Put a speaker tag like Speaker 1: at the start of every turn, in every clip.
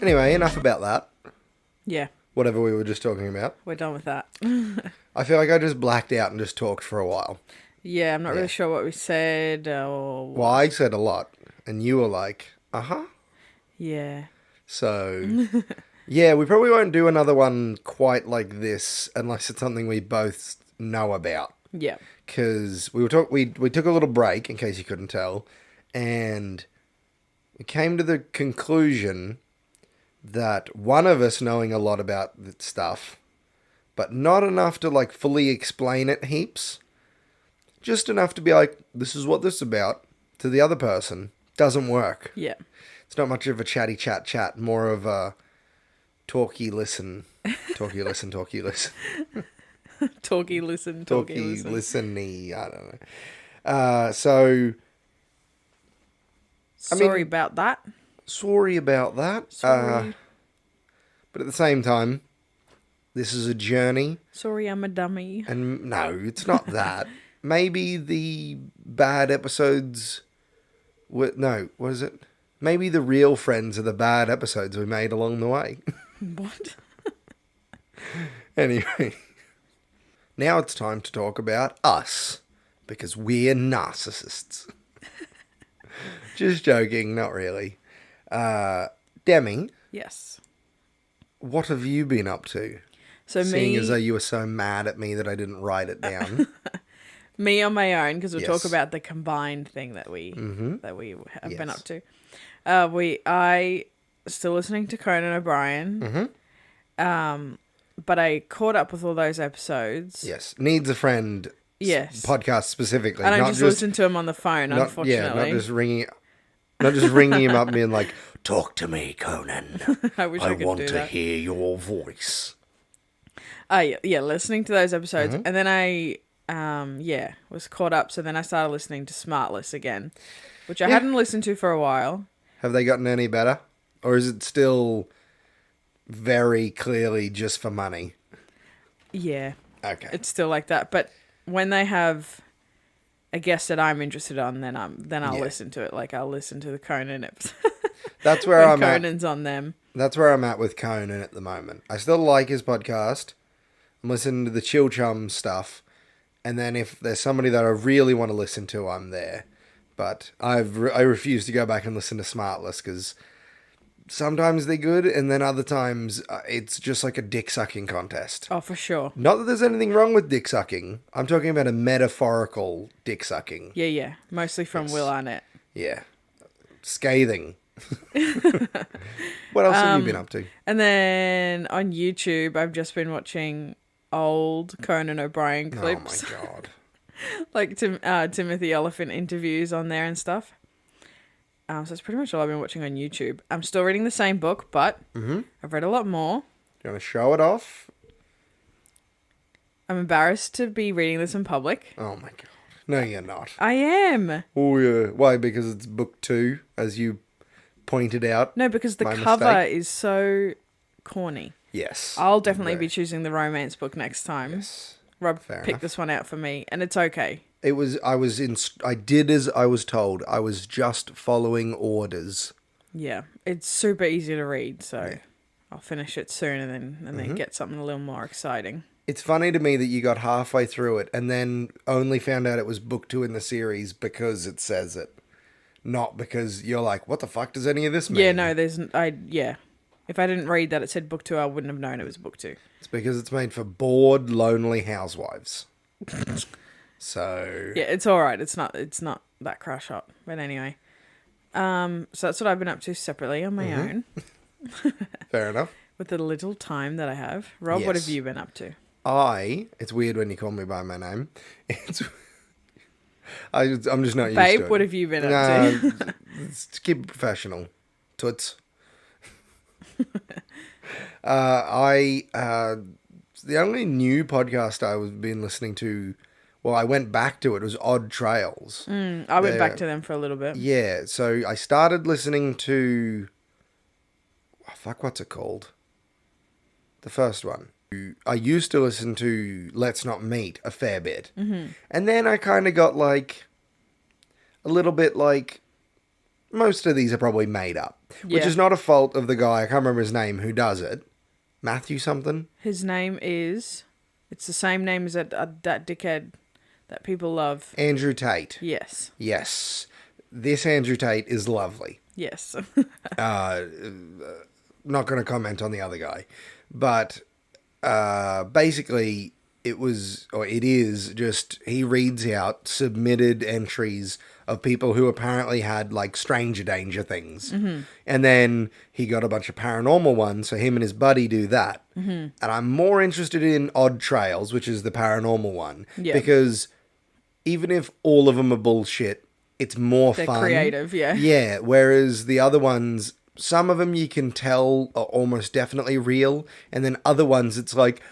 Speaker 1: Anyway, enough about that.
Speaker 2: Yeah,
Speaker 1: Whatever we were just talking about.
Speaker 2: we're done with that.
Speaker 1: I feel like I just blacked out and just talked for a while.
Speaker 2: Yeah, I'm not really sure what we said or...
Speaker 1: Well, I said a lot, and you were like, uh-huh.
Speaker 2: Yeah.
Speaker 1: So, yeah, we probably won't do another one quite like this unless it's something we both know about.
Speaker 2: Yeah.
Speaker 1: Because we took a little break, in case you couldn't tell, and we came to the conclusion that one of us knowing a lot about stuff, but not enough to like fully explain it heaps, just enough to be like, this is what this is about, to the other person, doesn't work.
Speaker 2: Yeah.
Speaker 1: It's not much of a chatty chat, more of a talky listen. Talky listen.
Speaker 2: Talky listen.
Speaker 1: Talky listen-y, I don't know. So...
Speaker 2: Sorry about that.
Speaker 1: Sorry about that.
Speaker 2: Sorry.
Speaker 1: But at the same time, this is a journey.
Speaker 2: Sorry, I'm a dummy.
Speaker 1: And no, it's not that. Maybe the bad episodes... No, what is it? Maybe the real friends are the bad episodes we made along the way.
Speaker 2: What?
Speaker 1: Anyway. Now it's time to talk about us. Because we're narcissists. Just joking, not really. Demi.
Speaker 2: Yes.
Speaker 1: What have you been up to? Seeing as though you were so mad at me that I didn't write it down.
Speaker 2: Me on my own, because we'll talk
Speaker 1: Yes.
Speaker 2: about the combined thing that we have been
Speaker 1: Yes.
Speaker 2: up to. I still listening to Conan O'Brien. But I caught up with all those episodes.
Speaker 1: Yes. Needs a Friend podcast specifically.
Speaker 2: I don't just listen to him on the phone, unfortunately.
Speaker 1: Yeah, not just ringing him up and being like, talk to me, Conan.
Speaker 2: I wish I could
Speaker 1: want
Speaker 2: do
Speaker 1: to
Speaker 2: that.
Speaker 1: hear your voice.
Speaker 2: Yeah, listening to those episodes. And then I, was caught up. So then I started listening to Smartless again, which I hadn't listened to for a while.
Speaker 1: Have they gotten any better? Or is it still very clearly just for money?
Speaker 2: Yeah.
Speaker 1: Okay.
Speaker 2: It's still like that. But when they have a guest that I'm interested on, then I'll listen to it. Like I'll listen to the Conan episode.
Speaker 1: That's where I'm
Speaker 2: Conan's on them.
Speaker 1: That's where I'm at with Conan at the moment. I still like his podcast. I'm listening to the Chill Chum stuff. And then if there's somebody that I really want to listen to, I'm there. But I refuse to go back and listen to Smartless because sometimes they're good and then other times it's just like a dick sucking contest.
Speaker 2: Oh, for sure.
Speaker 1: Not that there's anything wrong with dick sucking. I'm talking about a metaphorical dick sucking.
Speaker 2: Yeah. Mostly from Will Arnett.
Speaker 1: Yeah. Scathing. What else have you been up to?
Speaker 2: And then on YouTube, I've just been watching old Conan O'Brien clips.
Speaker 1: Oh my God.
Speaker 2: Like Timothy Oliphant interviews on there and stuff. So that's pretty much all I've been watching on YouTube. I'm still reading the same book, but I've read a lot more.
Speaker 1: You want to show it off?
Speaker 2: I'm embarrassed to be reading this in public.
Speaker 1: Oh my God. No, you're not.
Speaker 2: I am.
Speaker 1: Oh, yeah. Why? Because it's book 2, as you pointed out.
Speaker 2: No, because the
Speaker 1: My
Speaker 2: cover
Speaker 1: mistake.
Speaker 2: is so corny.
Speaker 1: Yes.
Speaker 2: I'll definitely be choosing the romance book next time.
Speaker 1: Yes.
Speaker 2: Rob
Speaker 1: Fair
Speaker 2: picked
Speaker 1: enough.
Speaker 2: this one out for me, and it's okay.
Speaker 1: I did as I was told. I was just following orders.
Speaker 2: Yeah, it's super easy to read, so I'll finish it soon and then get something a little more exciting.
Speaker 1: It's funny to me that you got halfway through it and then only found out it was book 2 in the series because it says it. Not because you're like, what the fuck does any of this mean?
Speaker 2: Yeah, no, if I didn't read that it said book 2, I wouldn't have known it was book 2.
Speaker 1: It's because it's made for bored, lonely housewives. So...
Speaker 2: Yeah, it's alright. It's not that crash hot. But anyway. So that's what I've been up to separately on my own.
Speaker 1: Fair enough.
Speaker 2: With the little time that I have. Rob, what have you been up to?
Speaker 1: It's weird when you call me by my name. I'm just not used to
Speaker 2: Babe,
Speaker 1: it.
Speaker 2: what have you been up to?
Speaker 1: Let's keep it professional. Toots. The only new podcast I've been listening to, well, I went back to it was Odd Trails.
Speaker 2: I went back to them for a little bit.
Speaker 1: Yeah, so I started listening to fuck, what's it called? The first one. I used to listen to Let's Not Meet a fair bit. Mm-hmm. And then I kind of got like a little bit like most of these are probably made up, which is not a fault of the guy, I can't remember his name, who does it. Matthew something?
Speaker 2: His name is, it's the same name as that dickhead that people love.
Speaker 1: Andrew Tate.
Speaker 2: Yes.
Speaker 1: Yes. This Andrew Tate is lovely.
Speaker 2: Yes.
Speaker 1: Not going to comment on the other guy. But basically, it is just, he reads out submitted entries of people who apparently had, like, stranger danger things. Mm-hmm. And then he got a bunch of paranormal ones, so him and his buddy do that. Mm-hmm. And I'm more interested in Odd Trails, which is the paranormal one. Yeah. Because even if all of them are bullshit, it's more fun. They're
Speaker 2: creative, yeah.
Speaker 1: Yeah, whereas the other ones, some of them you can tell are almost definitely real, and then other ones it's like,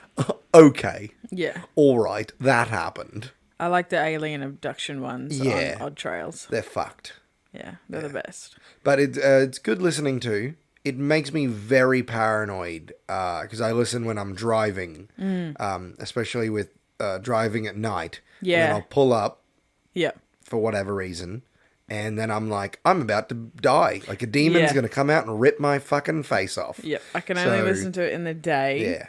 Speaker 1: okay.
Speaker 2: Yeah.
Speaker 1: All right, that happened.
Speaker 2: I like the alien abduction ones on Odd Trails.
Speaker 1: They're fucked.
Speaker 2: Yeah, they're the best.
Speaker 1: But it's good listening to. It makes me very paranoid because I listen when I'm driving, especially with driving at night. Yeah. And then I'll pull up. Yeah. For whatever reason. And then I'm like, I'm about to die. Like a demon's going to come out and rip my fucking face off.
Speaker 2: Yep. I can only listen to it in the day.
Speaker 1: Yeah.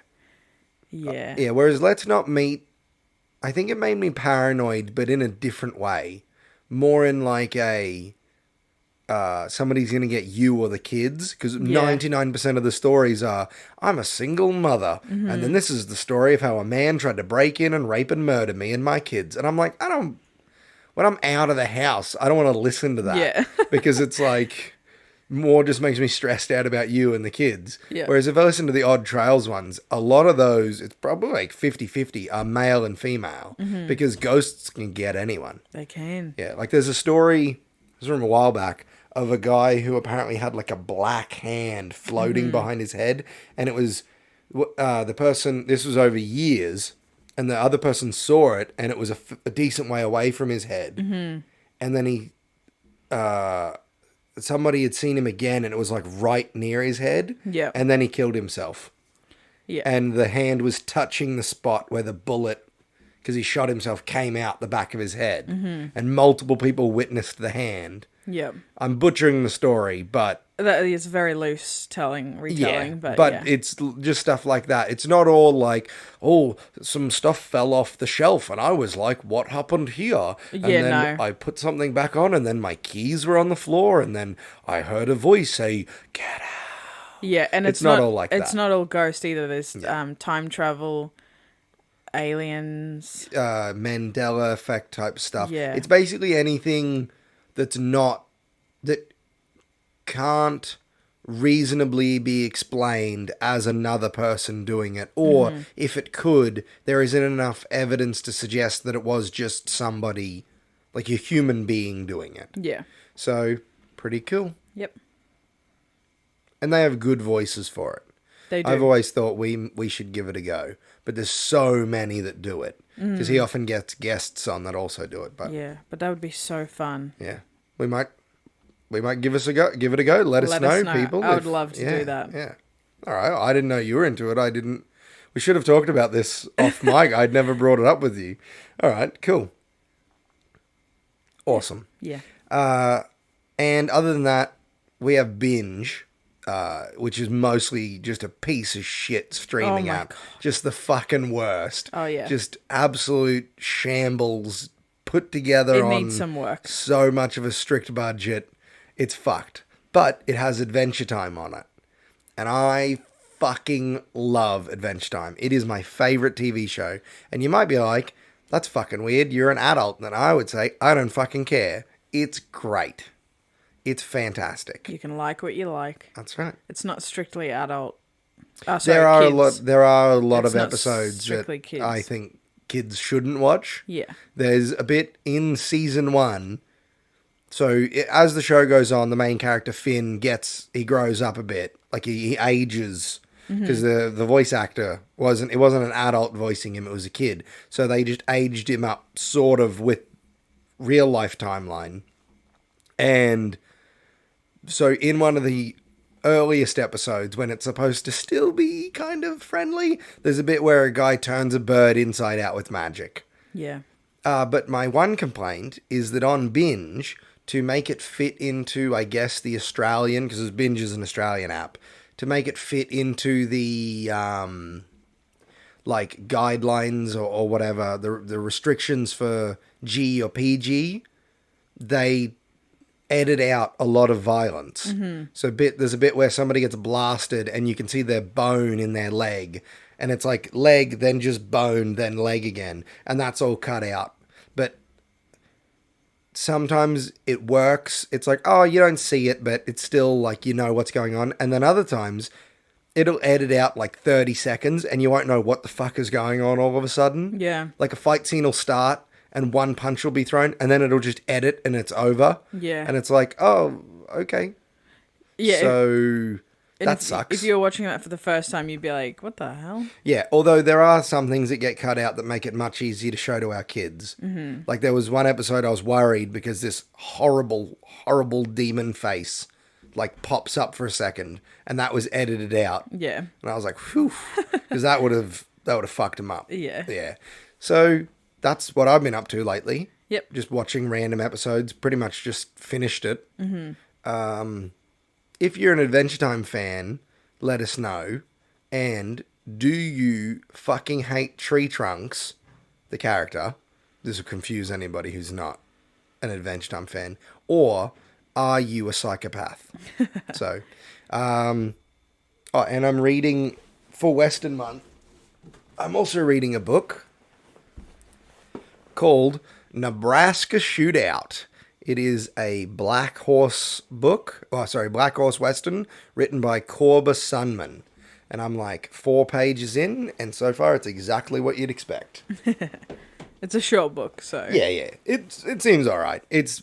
Speaker 2: Yeah.
Speaker 1: Yeah. Whereas Let's Not Meet, I think it made me paranoid, but in a different way. More in like a, somebody's going to get you or the kids. Because 99% of the stories are, I'm a single mother. Mm-hmm. And then this is the story of how a man tried to break in and rape and murder me and my kids. And I'm like, when I'm out of the house, I don't want to listen to that. Yeah. Because it's like, more just makes me stressed out about you and the kids. Yeah. Whereas if I listen to the Odd Trails ones, a lot of those, it's probably like 50-50, are male and female. Mm-hmm. Because ghosts can get anyone.
Speaker 2: They can.
Speaker 1: Yeah. Like there's a story, this was from a while back, of a guy who apparently had like a black hand floating behind his head. And it was the person, this was over years, and the other person saw it, and it was a decent way away from his head. Mm-hmm. And then somebody had seen him again, and it was like right near his head. Yeah. And then he killed himself. Yeah. And the hand was touching the spot where the bullet, because he shot himself, came out the back of his head. Mm-hmm. And multiple people witnessed the hand. Yeah. I'm butchering the story, but
Speaker 2: that is very loose retelling.
Speaker 1: But it's just stuff like that. It's not all like, oh, some stuff fell off the shelf, and I was like, what happened here? And then I put something back on, and then my keys were on the floor, and then I heard a voice say, get out.
Speaker 2: Yeah, and it's not all like that. It's not all ghost either. There's time travel, aliens,
Speaker 1: Mandela effect type stuff. Yeah. It's basically anything that can't reasonably be explained as another person doing it. Or if it could, there isn't enough evidence to suggest that it was just somebody, like a human being doing it. Yeah. So, pretty cool. Yep. And they have good voices for it. They do. I've always thought we should give it a go. But there's so many that do it. Because he often gets guests on that also do it. But
Speaker 2: yeah, but that would be so fun.
Speaker 1: Yeah. We might give it a go. Let us know, people.
Speaker 2: I would love to do that.
Speaker 1: Yeah. All right. I didn't know you were into it. We should have talked about this off mic. I'd never brought it up with you. All right. Cool. Awesome.
Speaker 2: Yeah.
Speaker 1: And other than that, we have Binge, which is mostly just a piece of shit streaming app. God. Just the fucking worst.
Speaker 2: Oh, yeah.
Speaker 1: Just absolute shambles put together
Speaker 2: it needs some work.
Speaker 1: So much of a strict budget. It's fucked. But it has Adventure Time on it. And I fucking love Adventure Time. It is my favorite TV show. And you might be like, that's fucking weird. You're an adult. And I would say, I don't fucking care. It's great. It's fantastic.
Speaker 2: You can like what you like.
Speaker 1: That's right.
Speaker 2: It's not strictly adult.
Speaker 1: There are a lot of episodes that kids. I think kids shouldn't watch.
Speaker 2: Yeah.
Speaker 1: There's a bit in season 1. So as the show goes on, the main character Finn he grows up a bit, like he ages, because the voice actor wasn't an adult voicing him; it was a kid. So they just aged him up, sort of with real life timeline. And so in one of the earliest episodes when it's supposed to still be kind of friendly. There's a bit where a guy turns a bird inside out with magic.
Speaker 2: Yeah.
Speaker 1: But my one complaint is that on Binge, to make it fit into, I guess, the Australian, because Binge is an Australian app, to make it fit into the like guidelines or whatever, the restrictions for G or PG, they edit out a lot of violence. Mm-hmm. So there's a bit where somebody gets blasted and you can see their bone in their leg. And it's like leg, then just bone, then leg again. And that's all cut out. But sometimes it works. It's like, oh, you don't see it, but it's still like you know what's going on. And then other times, it'll edit out like 30 seconds and you won't know what the fuck is going on all of a sudden.
Speaker 2: Yeah.
Speaker 1: Like a fight scene will start and one punch will be thrown and then it'll just edit and it's over.
Speaker 2: Yeah.
Speaker 1: And it's like, oh, okay.
Speaker 2: Yeah.
Speaker 1: So that sucks.
Speaker 2: If you're watching that for the first time, you'd be like, what the hell?
Speaker 1: Yeah, although there are some things that get cut out that make it much easier to show to our kids. Mm-hmm. Like there was one episode I was worried because this horrible, horrible demon face like pops up for a second and that was edited out.
Speaker 2: Yeah.
Speaker 1: And I was like, whew, because that would have fucked him up.
Speaker 2: Yeah.
Speaker 1: Yeah. So that's what I've been up to lately.
Speaker 2: Yep.
Speaker 1: Just watching random episodes. Pretty much just finished it. Mm-hmm. If you're an Adventure Time fan, let us know. And do you fucking hate Tree Trunks, the character? This will confuse anybody who's not an Adventure Time fan. Or are you a psychopath? So, and I'm reading for Western Month. I'm also reading a book called Nebraska Shootout. It is a Black Horse book. Black Horse Western written by Corba Sunman. And I'm like 4 pages in, and so far it's exactly what you'd expect.
Speaker 2: It's a short book, so
Speaker 1: Yeah. It seems all right. It's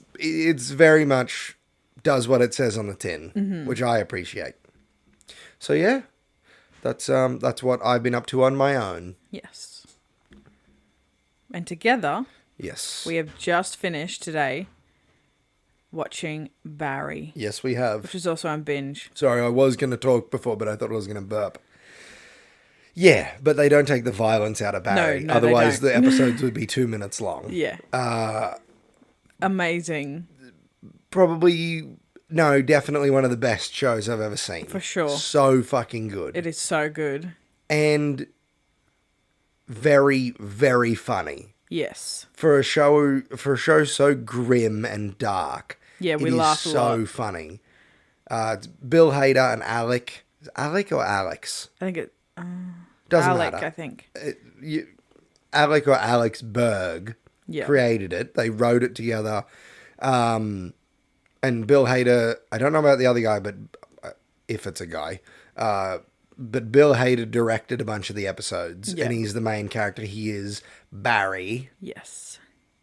Speaker 1: very much does what it says on the tin, mm-hmm. which I appreciate. So yeah, that's what I've been up to on my own.
Speaker 2: Yes. And together,
Speaker 1: yes,
Speaker 2: we have just finished today watching Barry.
Speaker 1: Yes, we have.
Speaker 2: Which is also on Binge.
Speaker 1: Sorry, I was going to talk before, but I thought I was going to burp. Yeah, but they don't take the violence out of Barry.
Speaker 2: No,
Speaker 1: otherwise, the episodes would be 2 minutes long.
Speaker 2: Yeah. Amazing.
Speaker 1: Definitely one of the best shows I've ever seen.
Speaker 2: For sure.
Speaker 1: So fucking good.
Speaker 2: It is so good.
Speaker 1: And very, very funny.
Speaker 2: Yes.
Speaker 1: For a show so grim and dark.
Speaker 2: Yeah, we laugh a lot.
Speaker 1: So funny. It's Bill Hader and Alec. Is it Alec or Alex?
Speaker 2: I think it...
Speaker 1: Doesn't
Speaker 2: Alec,
Speaker 1: matter.
Speaker 2: I think.
Speaker 1: Alec or Alex Berg created it. They wrote it together. And Bill Hader, I don't know about the other guy, but if it's a guy, but Bill Hader directed a bunch of the episodes, and he's the main character. He is Barry.
Speaker 2: Yes.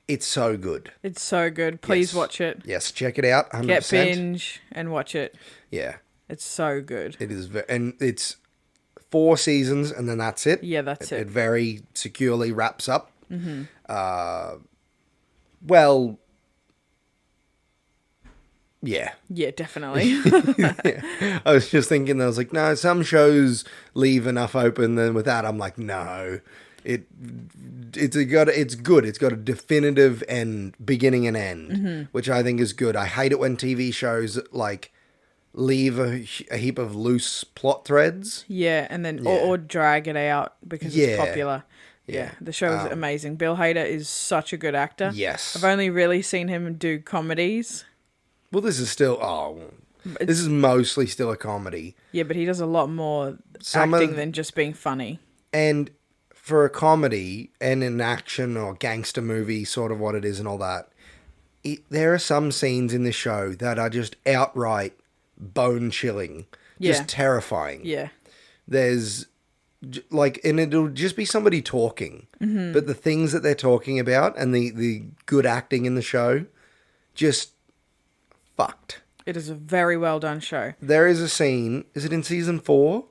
Speaker 1: It's so good.
Speaker 2: It's so good. Please watch it.
Speaker 1: Yes, check it out. 100%.
Speaker 2: Get Binge and watch it.
Speaker 1: Yeah.
Speaker 2: It's so good.
Speaker 1: It is, and it's 4 seasons, and then that's it.
Speaker 2: Yeah, that's it.
Speaker 1: It very securely wraps up. Mm-hmm. Yeah.
Speaker 2: Yeah, definitely.
Speaker 1: Yeah. I was just thinking, I was like, no, some shows leave enough open. Then with that, I'm like, no, it's good. It's got a definitive end, beginning and end, which I think is good. I hate it when TV shows like leave a heap of loose plot threads.
Speaker 2: Yeah, and then or drag it out because it's popular. Yeah, the show is amazing. Bill Hader is such a good actor.
Speaker 1: Yes.
Speaker 2: I've only really seen him do comedies.
Speaker 1: Well, this is still... this is mostly still a comedy.
Speaker 2: Yeah, but he does a lot more acting than just being funny.
Speaker 1: And for a comedy and an action or gangster movie, sort of what it is and all that, there are some scenes in this show that are just outright bone-chilling. Just terrifying.
Speaker 2: Yeah.
Speaker 1: There's... and it'll just be somebody talking. Mm-hmm. But the things that they're talking about and the good acting in the show just... fucked.
Speaker 2: It is a very well done show.
Speaker 1: There is a scene. Is it in season 4?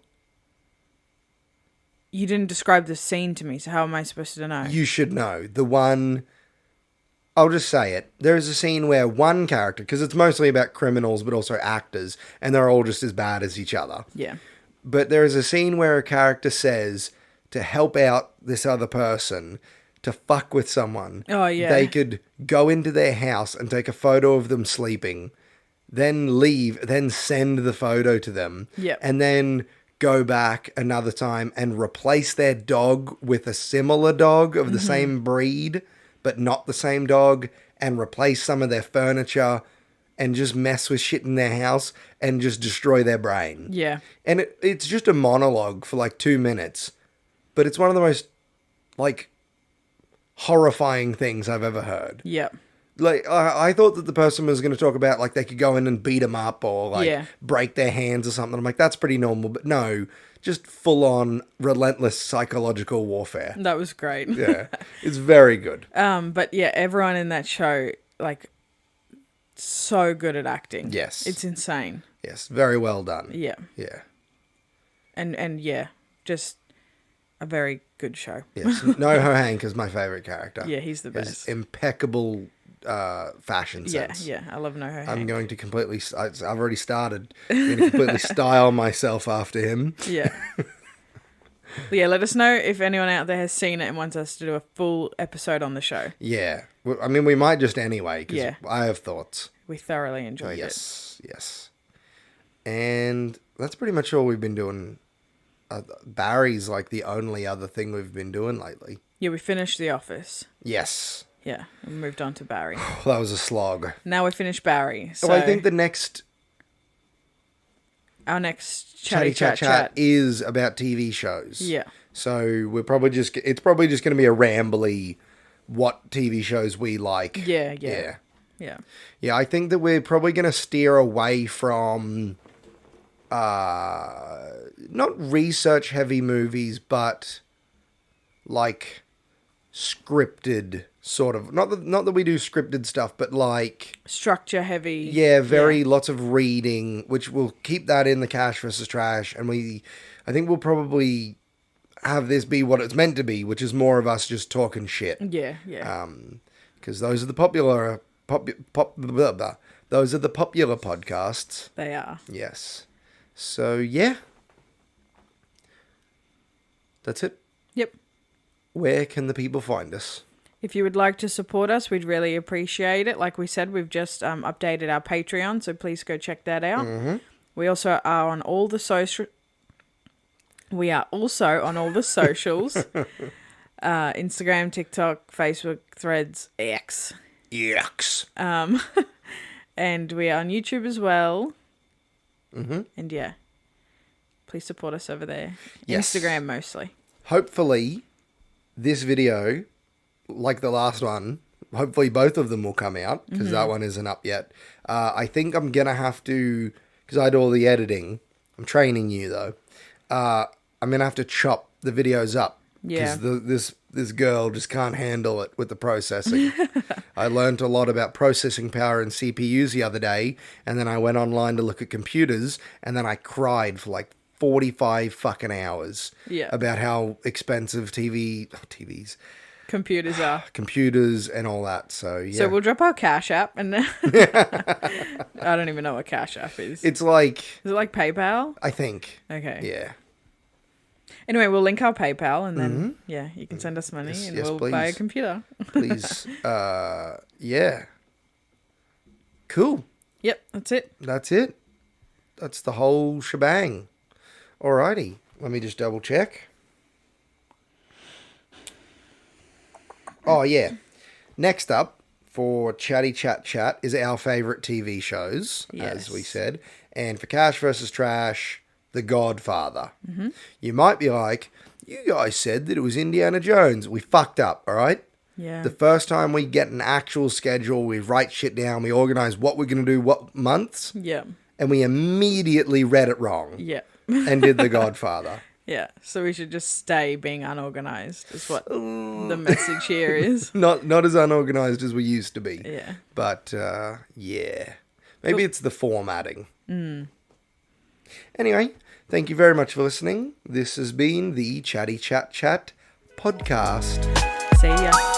Speaker 2: You didn't describe the scene to me, so how am I supposed to know?
Speaker 1: You should know. The one I'll just say it. There is a scene where one character, because it's mostly about criminals, but also actors, and they're all just as bad as each other.
Speaker 2: Yeah.
Speaker 1: But there is a scene where a character says to help out this other person to fuck with someone.
Speaker 2: Oh, yeah.
Speaker 1: They could go into their house and take a photo of them sleeping, then leave, then send the photo to them.
Speaker 2: Yep.
Speaker 1: And then go back another time and replace their dog with a similar dog of the same breed, but not the same dog, and replace some of their furniture and just mess with shit in their house and just destroy their brain.
Speaker 2: Yeah.
Speaker 1: And it's just a monologue for like 2 minutes, but it's one of the most like horrifying things I've ever heard.
Speaker 2: Yep.
Speaker 1: Like, I thought that the person was going to talk about, like, they could go in and beat them up or, like,
Speaker 2: Yeah.
Speaker 1: break their hands or something. I'm like, that's pretty normal. But no, just full-on relentless psychological warfare.
Speaker 2: That was great.
Speaker 1: Yeah, it's very good.
Speaker 2: But yeah, everyone in that show, like, so good at acting.
Speaker 1: Yes.
Speaker 2: It's insane.
Speaker 1: Yes, very well done.
Speaker 2: Yeah.
Speaker 1: Yeah.
Speaker 2: And yeah, just a very good show.
Speaker 1: Yes. Noho Hank is my favorite character.
Speaker 2: Yeah, he's the
Speaker 1: His
Speaker 2: best.
Speaker 1: impeccable fashion sense.
Speaker 2: Yeah, I love Noho
Speaker 1: I'm
Speaker 2: Hank.
Speaker 1: going to completely... I've already started. I'm going to completely style myself after him.
Speaker 2: Yeah. Yeah, let us know if anyone out there has seen it and wants us to do a full episode on the show.
Speaker 1: Yeah. Well, I mean, we might just anyway, because
Speaker 2: Yeah.
Speaker 1: I have thoughts.
Speaker 2: We thoroughly enjoyed it.
Speaker 1: Yes. And that's pretty much all we've been doing. Barry's like the only other thing we've been doing lately.
Speaker 2: Yeah, we finished The Office.
Speaker 1: Yes.
Speaker 2: Yeah, and moved on to Barry.
Speaker 1: That was a slog.
Speaker 2: Now we finished Barry. So
Speaker 1: I think the next
Speaker 2: our next Chatty Chat.
Speaker 1: is about TV shows.
Speaker 2: Yeah.
Speaker 1: So it's probably just going to be a rambly what TV shows we like.
Speaker 2: Yeah.
Speaker 1: Yeah, I think that we're probably going to steer away from not research heavy movies, but like scripted sort of, not that we do scripted stuff, but like
Speaker 2: Structure heavy.
Speaker 1: yeah, lots of reading, which we'll keep that in the cash versus trash, and I think we'll probably have this be what it's meant to be, which is more of us just talking shit.
Speaker 2: Yeah.
Speaker 1: Because those are the popular those are the popular podcasts.
Speaker 2: They are.
Speaker 1: Yes. So yeah, that's it.
Speaker 2: Yep.
Speaker 1: Where can the people find us?
Speaker 2: If you would like to support us, we'd really appreciate it. Like we said, we've just updated our Patreon, so please go check that out.
Speaker 1: Mm-hmm.
Speaker 2: We also are on all the social. We are also on all the socials: Instagram, TikTok, Facebook, Threads, X.
Speaker 1: Yucks.
Speaker 2: And we are on YouTube as well.
Speaker 1: Mm-hmm.
Speaker 2: And yeah, please support us over there.
Speaker 1: Yes.
Speaker 2: Instagram mostly.
Speaker 1: Hopefully, this video, like the last one, hopefully both of them will come out, because that one isn't up yet. I think I'm going to have to, because I do all the editing, I'm training you though, I'm going to have to chop the videos up.
Speaker 2: Yeah.
Speaker 1: Because this girl just can't handle it with the processing. I learned a lot about processing power and CPUs the other day, and then I went online to look at computers, and then I cried for like 45 fucking hours about how expensive TVs,
Speaker 2: Computers are.
Speaker 1: computers and all that. So yeah.
Speaker 2: So we'll drop our Cash App, and I don't even know what Cash App is.
Speaker 1: It's like,
Speaker 2: Is it like PayPal?
Speaker 1: I think.
Speaker 2: Okay.
Speaker 1: Yeah.
Speaker 2: Anyway, we'll link our PayPal, and then yeah, you can send us money, and
Speaker 1: yes,
Speaker 2: we'll buy a
Speaker 1: please.
Speaker 2: computer.
Speaker 1: Please. Yeah. Cool.
Speaker 2: Yep, that's it.
Speaker 1: That's it. That's the whole shebang. Alrighty. Let me just double check. Oh, yeah. Next up for Chatty Chat is our favourite TV shows, as we
Speaker 2: Yes.
Speaker 1: said. And for Cash versus Trash, The Godfather. Mm-hmm. You might be like, you guys said that it was Indiana Jones. We fucked up, all right?
Speaker 2: Yeah.
Speaker 1: The first time we get an actual schedule, we write shit down, we organise what we're going to do, what months,
Speaker 2: Yeah.
Speaker 1: and we immediately read it wrong
Speaker 2: Yeah.
Speaker 1: and did The Godfather.
Speaker 2: Yeah. So we should just stay being unorganized. Is what the message here is.
Speaker 1: Not as unorganised as we used to be.
Speaker 2: Yeah.
Speaker 1: But, yeah. Maybe it's the formatting. Anyway, thank you very much for listening. This has been the Chatty Chat podcast.
Speaker 2: See ya.